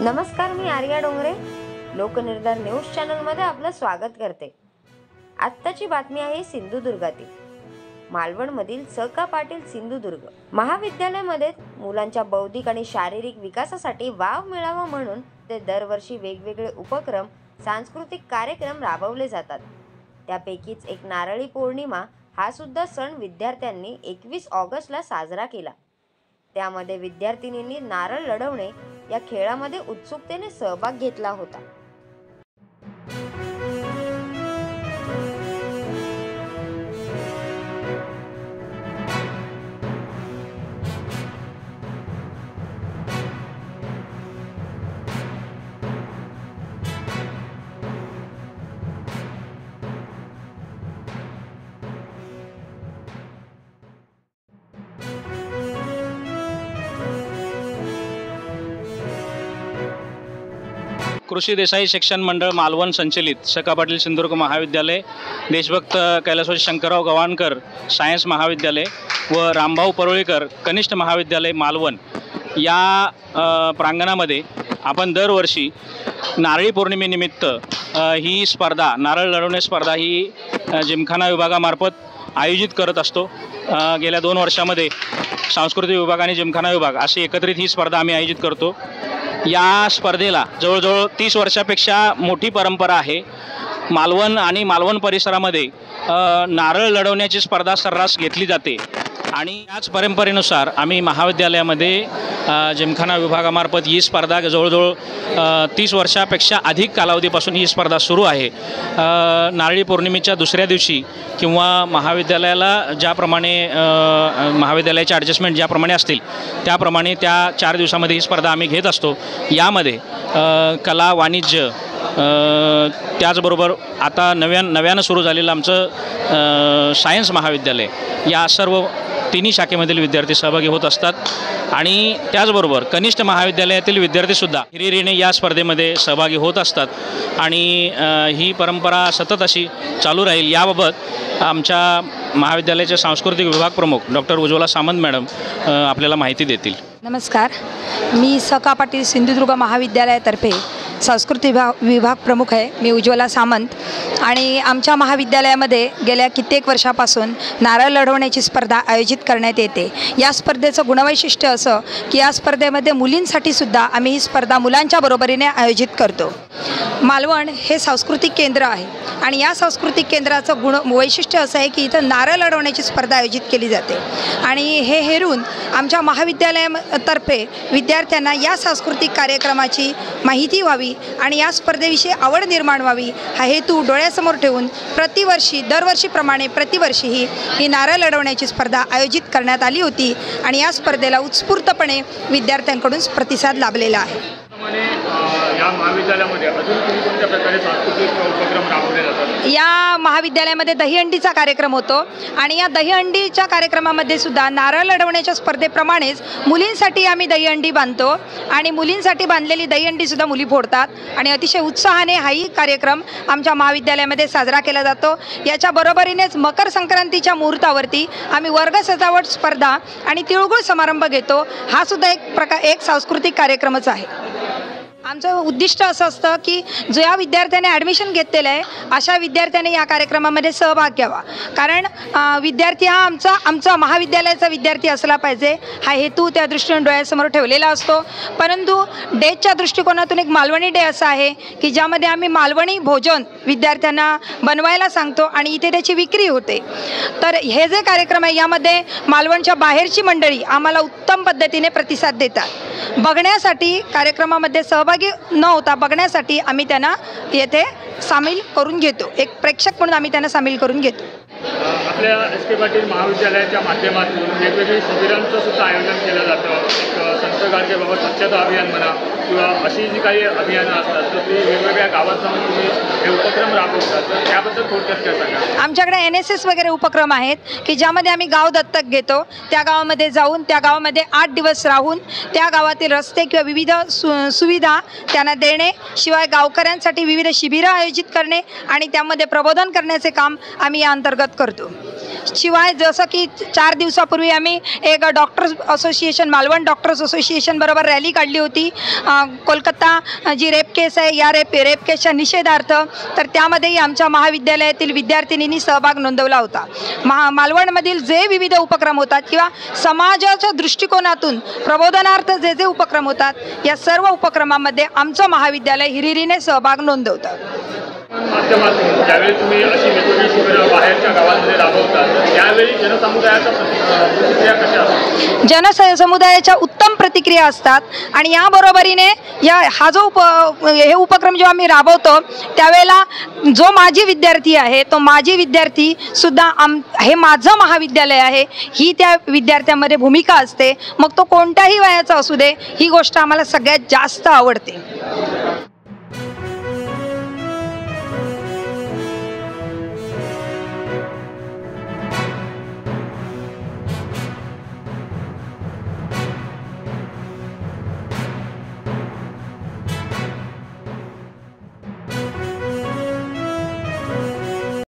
नमस्कार, मी आर्या डोंगरे लोकनिर्धार न्यूज चॅनलमध्ये आपलं स्वागत करते। आत्ताची बातमी आहे सिंधुदुर्गातील मालवणमधील स.का. पाटील सिंधुदुर्ग महाविद्यालयामध्ये मुलांच्या बौद्धिक आणि शारीरिक विकासासाठी वाव मिळावा म्हणून ते दरवर्षी वेगवेगळे उपक्रम, सांस्कृतिक कार्यक्रम राबवले जातात। त्यापैकीच एक नारळी पौर्णिमा हा सुद्धा सण विद्यार्थ्यांनी 21 ऑगस्टला साजरा केला। त्यामध्ये विद्यार्थिनींनी नारळ लढवणे या खेळामध्ये उत्सुकतेने सहभाग घेतला होता। कृषी देसाई शिक्षण मंडळ मालवण संचलित स.का. पाटील सिंधुदुर्ग महाविद्यालय, देशभक्त कैलासवासी शंकरराव गवाणकर सायन्स महाविद्यालय व रामभाऊ परुळेकर कनिष्ठ महाविद्यालय मालवण या प्रांगणामध्ये आपण दरवर्षी नारळी पौर्णिमेनिमित्त ही स्पर्धा, नारळ लढवणे स्पर्धा ही जिमखाना विभागामार्फत आयोजित करत असतो। गेल्या 2 वर्षामध्ये सांस्कृतिक विभाग आणि जिमखाना विभाग अशी एकत्रित ही स्पर्धा आम्ही आयोजित करतो। या स्पर्धेला जवळजवळ 30 वर्षापेक्षा मोठी परंपरा आहे। मालवण आणि मालवण परिसरामध्ये नारळ लढवण्याची स्पर्धा सर्रास घेतली जाते आणि याच परंपरेनुसार आम्ही महाविद्यालयामध्ये जिमखाना विभागामार्फत ही स्पर्धा जवळजवळ 30 वर्षापेक्षा अधिक कालावधीपासून ही स्पर्धा सुरू आहे। नारळी पौर्णिमेच्या दुसऱ्या दिवशी किंवा महाविद्यालयाला ज्याप्रमाणे महाविद्यालयाचे ॲडजस्टमेंट ज्याप्रमाणे असतील त्याप्रमाणे त्या 4 दिवसामध्ये ही स्पर्धा आम्ही घेत असतो। यामध्ये कला, वाणिज्य, त्याचबरोबर आता नव्यानं सुरू झालेलं आमचं सायन्स महाविद्यालय या सर्व तिन्ही शाखेमधील विद्यार्थी सहभागी होत असतात आणि त्याचबरोबर कनिष्ठ महाविद्यालयातील विद्यार्थीसुद्धा हिरिरीने या स्पर्धेमध्ये सहभागी होत असतात आणि ही परंपरा सतत अशी चालू राहील याबाबत आमच्या महाविद्यालयाचे सांस्कृतिक विभाग प्रमुख डॉक्टर उज्ज्वला सामंत मॅडम आपल्याला माहिती देतील। नमस्कार, मी स.का. पाटील सिंधुदुर्ग महाविद्यालयातर्फे सांस्कृतिक विभाग प्रमुख आहे। मी उज्ज्वला सामंत आणि आमच्या महाविद्यालयामध्ये गेल्या कित्येक वर्षापासून नारळ लढवण्याची स्पर्धा आयोजित करण्यात येते। या स्पर्धेचं गुणवैशिष्ट्य असं की या स्पर्धेमध्ये मुलींसाठी सुद्धा आम्ही ही स्पर्धा मुलांच्या बरोबरीने आयोजित करतो। मालवण हे सांस्कृतिक केंद्र आहे आणि या सांस्कृतिक केंद्राचं वैशिष्ट्य असं आहे की इथं नारळ लढवण्याची स्पर्धा आयोजित केली जाते आणि हे हेरून आमच्या महाविद्यालयातर्फे विद्यार्थ्यांना या सांस्कृतिक कार्यक्रमाची माहिती व्हावी आणि या स्पर्धेविषयी आवड निर्माण व्हावी हा हेतू डोळ्यासमोर ठेवून दरवर्षीप्रमाणे प्रतिवर्षी ही नारळ लढवण्याची स्पर्धा आयोजित करण्यात आली होती आणि या स्पर्धेला उत्स्फूर्तपणे विद्यार्थ्यांकडून प्रतिसाद लाभलेला आहे। या महाविद्यालयामध्ये अजून कोणत्या प्रकारे सांस्कृतिक उपक्रम राबवले जातात? या महाविद्यालयामध्ये दहीहंडीचा कार्यक्रम होतो आणि या दहीहंडीच्या कार्यक्रमामध्ये सुद्धा नारळ लढवण्याच्या स्पर्धेप्रमाणेच मुलींसाठी आम्ही दहीहंडी बांधतो आणि मुलींसाठी बांधलेली दहीहंडीसुद्धा मुली फोडतात आणि अतिशय उत्साहाने हाही कार्यक्रम आमच्या महाविद्यालयामध्ये साजरा केला जातो। याच्या बरोबरीनेच मकर संक्रांतीच्या मुहूर्तावरती आम्ही वर्ग सजावट स्पर्धा आणि तिळगुळ समारंभ घेतो। हा सुद्धा एक सांस्कृतिक कार्यक्रमच आहे। आमचं उद्दिष्ट असं असतं की ज्या विद्यार्थ्याने ॲडमिशन घेतलेलं आहे अशा विद्यार्थ्याने या कार्यक्रमामध्ये सहभाग घ्यावा, कारण विद्यार्थी हा आमचा महाविद्यालयाचा विद्यार्थी असला पाहिजे हा हेतू त्या दृष्टीने डोळ्यासमोर ठेवलेला असतो। परंतु डेच्या दृष्टिकोनातून एक मालवणी डे असा आहे की ज्यामध्ये आम्ही मालवणी भोजन विद्यार्थ्यांना बनवायला सांगतो आणि इथे त्याची विक्री होते। तर हे जे कार्यक्रम आहे यामध्ये मालवणच्या बाहेरची मंडळी आम्हाला उत्तम पद्धतीने प्रतिसाद देतात। बघण्यासाठी कार्यक्रमामध्ये सहभागी न होता बघण्यासाठी आम्ही त्यांना येथे सामील करून घेतो, एक प्रेक्षक म्हणून आम्ही त्यांना सामील करून घेतो। आपल्या एस.के. पाटील महाविद्यालयाच्या माध्यमातून वेगवेगळी शिबिरांचं सुद्धा आयोजन केलं जातं। संत गाडगेबाबा स्वच्छता अभियान म्हणा किंवा अशी जी काही अभियानं असतात तर ती वेगवेगळ्या गावात जाऊन तुम्ही हे उपक्रम राबवतात, तर त्याबद्दल थोडक्यात काय सांगा? आमच्याकडे NSS वगैरे उपक्रम आहेत की ज्यामध्ये आम्ही गाव दत्तक घेतो, त्या गावामध्ये जाऊन त्या गावामध्ये 8 दिवस राहून त्या गावातील रस्ते किंवा विविध सुविधा त्यांना देणे, शिवाय गावकऱ्यांसाठी विविध शिबिरं आयोजित करणे आणि त्यामध्ये प्रबोधन करण्याचे काम आम्ही या अंतर्गत करतो। शिवाय जसं की 4 दिवसापूर्वी आम्ही एक doctors association, Malvan doctors association बरोबर रॅली काढली होती कोलकाता जी रेप केस आहे या रेप केसच्या निषेधार्थ. तर त्यामध्येही आमच्या महाविद्यालयातील विद्यार्थिनींनी सहभाग नोंदवला होता. मालवणमधील जे विविध उपक्रम होतात किंवा समाजाच्या दृष्टिकोनातून प्रबोधनार्थ जे जे उपक्रम होतात या सर्व उपक्रमांमध्ये आमचं महाविद्यालय हिरिरीने सहभाग नोंदवतं. माध्यमातून ज्यावेळी तुम्ही अशी वेगवेगळी शिबिरं बाहेरच्या गावांमध्ये राबवतात त्यावेळी जनसमुदायाच्या प्रतिक्रिया कशा असतात? जनसमुदायाच्या उत्तम प्रतिक्रिया असतात आणि याबरोबरीने हा जो हे उपक्रम जेव्हा मी राबवतो त्यावेळेला जो माजी विद्यार्थी आहे तो माजी विद्यार्थी सुद्धा हे माझं महाविद्यालय आहे ही त्या विद्यार्थ्यांमध्ये भूमिका असते. मग तो कोणत्याही वयाचा असू दे ही गोष्ट आम्हाला सगळ्यात जास्त आवडते.